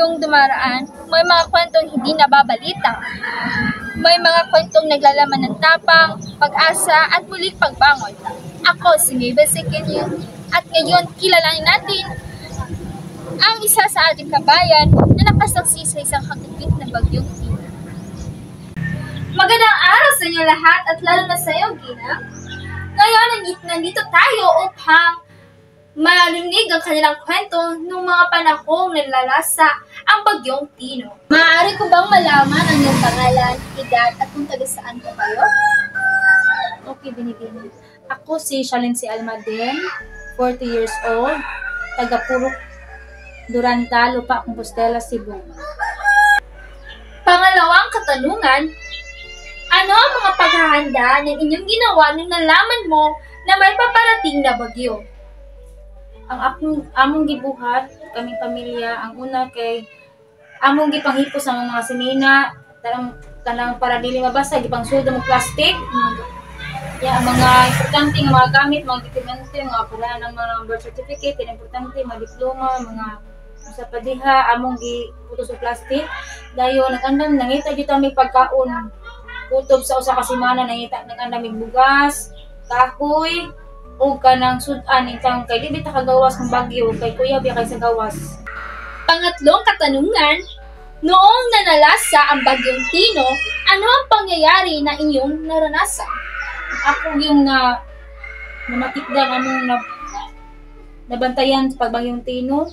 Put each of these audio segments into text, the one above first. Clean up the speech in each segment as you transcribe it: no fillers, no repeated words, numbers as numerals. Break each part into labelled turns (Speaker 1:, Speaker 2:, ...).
Speaker 1: bagyong dumaraan, may mga kwentong hindi nababalita. May mga kwentong naglalaman ng tapang, pag-asa at muling pagbangon. Ako si Mabel Sekenyo at ngayon kilalanin natin ang isa sa ating kabayan na nakasaksi sa isang hagupit na bagyong Tina. Magandang araw sa inyo lahat at lalo na sa iyo, Gina. Ngayon, nandito tayo upang marinig ang kanilang kwento ng mga panahong nalalasa ang bagyong Tino. Maaari ko bang malaman ang iyong pangalan, edad at kung taga saan ka kayo?
Speaker 2: Okay, binibini. Ako si Shalency Almaden, 40 years old, taga Purok Duranta, Lupa, Compostela, Cebu.
Speaker 1: Pangalawang katanungan, ano ang mga paghahanda ng inyong ginawa nung nalaman mo na may paparating na bagyo?
Speaker 2: Ang among gibuhat, kaming pamilya, ang una kay among gipanghipo sa mga sinina, tanang para dili mabasa, gipangsuldo mo plastic. Ang mga importante nga mga gamit, mga dokumento, mga pula ng mga birth certificate, importante, mga diploma, mga sa padiha, among giputo sa plastic. Dayon nag-andam nangita gyud ta may pagkaon. Kutob sa usa ka semana nangita nag-andam mig bugas, kahoy, o kanang sudan itang kay di bita kagawas ng bagyo kay kuya biya kay sa gawas.
Speaker 1: Pangatlong katanungan, noong nanalasa ang bagyong Tino, ano ang pangyayari na inyong naranasan?
Speaker 2: Ako yung namatikdan among nabantayan sa pagbagyong Tino.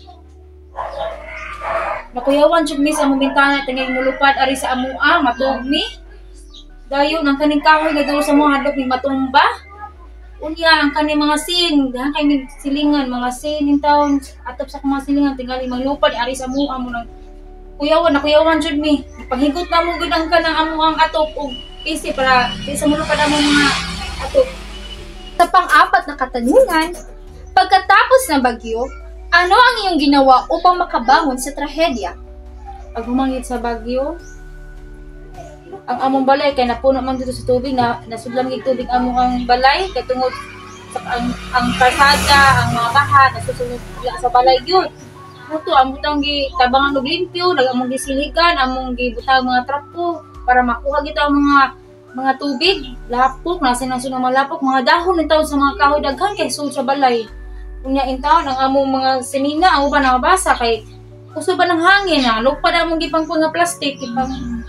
Speaker 2: Nakuyawan jud mi sa among bintana tingay mulupad ari sa amua matugmi. Dayon ang kaning kahoy nga daw sa mga hadlok ni matumba. Unya ang kaning mga sin, dahan kay mig silingan mga sin in town atop sa mga silingan tingali maglupad ari sa amua mo nang nakuyawan jud mi. Paghigot na mo gud ang kanang amuang atop og PC para di sa mulupad among mga atop.
Speaker 1: Sa pang-apat na katanungan, pagkatapos ng bagyo, ano ang iyong ginawa upang makabangon sa trahedya?
Speaker 2: Pag humangit sa bagyo, ang among balay kay napuno man dito sa tubig na nasudlam gid tubig among ang balay kay tungod sa ang kalsada, ang mga baha nasusunod sa balay gyud. Muto among tang gitabangan og limpyo, among gisiligan, among gibutang mga trapo para makuha gid ang mga tubig, lapok, nasa mga lapok, mga dahon in taon sa mga kahoy daghan kay sul sa balay. Unya in taon ang among mga sinina, ang uban nabasa kay kuso ba ng hangin na lupad among gipangpon nga plastic,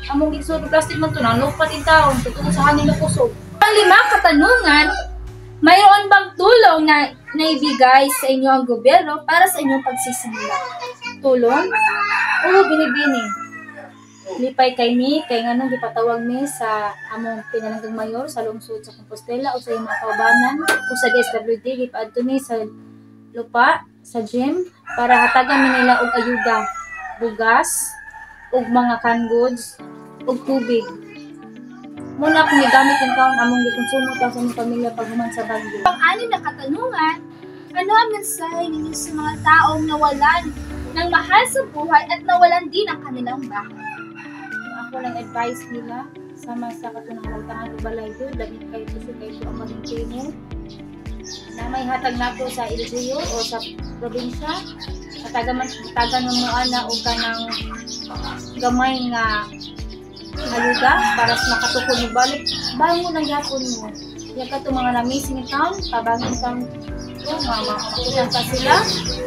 Speaker 2: among gisud plastic man to na lupad in taon tungod sa hangin na kusog.
Speaker 1: Panglima katanungan, mayroon bang tulong na naibigay sa inyo ang gobyerno para sa inyong pagsisimula?
Speaker 2: Tulong? Oo, binibini. Lipay kay mi, kay nganong gipatawag mi sa among pinalanggang mayor sa lungsod sa Compostela o sa mga kaubanan o sa DSWD, gipaadto mi sa lupa, sa gym, para hatagan mi nila og ayuda, bugas, og mga canned goods, og tubig. Muna kung gamit yung taon among gikonsumo ta sa among pamilya pag human sa bagyo.
Speaker 1: Pang-anim na katanungan, ano ang mensahe ninyo sa mga taong nawalan ng mahal sa buhay at nawalan din ang kanilang bahay?
Speaker 2: Ako lang advice nila sama sa katunang waltahan o balay yun, dahil kayo ang maging trainer na may hatag nako sa LGU o sa probinsya. Tagan ng mga ana o kanang gamay nga ayuda para sa makatukod mo balik. Bango ng yapon mo. Yan ka itong mga na-missing town, tabangin town mga pa sila.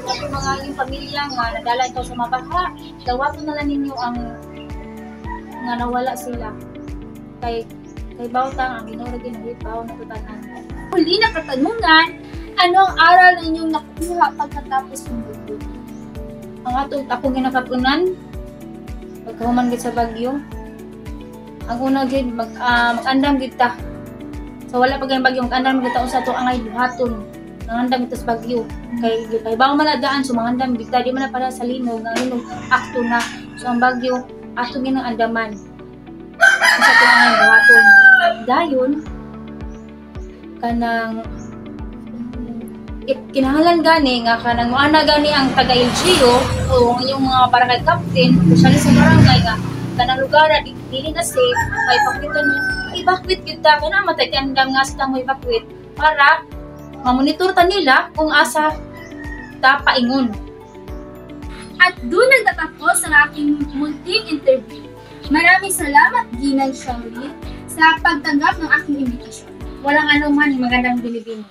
Speaker 2: At mga yung pamilya nga nadala ito sa mabaha, dawato na lang ninyo ang nga nawala sila. Kay Bautang, ang ginuragin ng hipaw na tutanan.
Speaker 1: Huli na katanungan, ano ang aral na inyong nakuha pagkatapos ng bagyo?
Speaker 2: Ang akong ginakapunan, pagkahuman gid sa bagyo, ang una gid mag-andam gid ta. So wala pa gayong bagyo, mag-andam gid ta usa to angay buhaton. Nangandam gid sa bagyo. Kay bago man daan so mangandam gid ta di man na para sa linog, nga linog akto na. So ang bagyo ato ginang andaman. Usa to angay buhaton. Dayon kanang kinahanglan gani nga kanang moana gani ang taga LGU o yung mga barangay captain, especially sa barangay nga kanang lugar na dili na safe, may pakwitan mo, evacuate kita, kaya matay kandam nga sa mo evacuate para mamonitor ta nila kung asa ta paingon.
Speaker 1: At doon nagtatapos ang aking munting interview. Maraming salamat, Ginang Shangri, sa pagtanggap ng aking imbitasyon.
Speaker 2: Walang anuman, magandang Pilipino.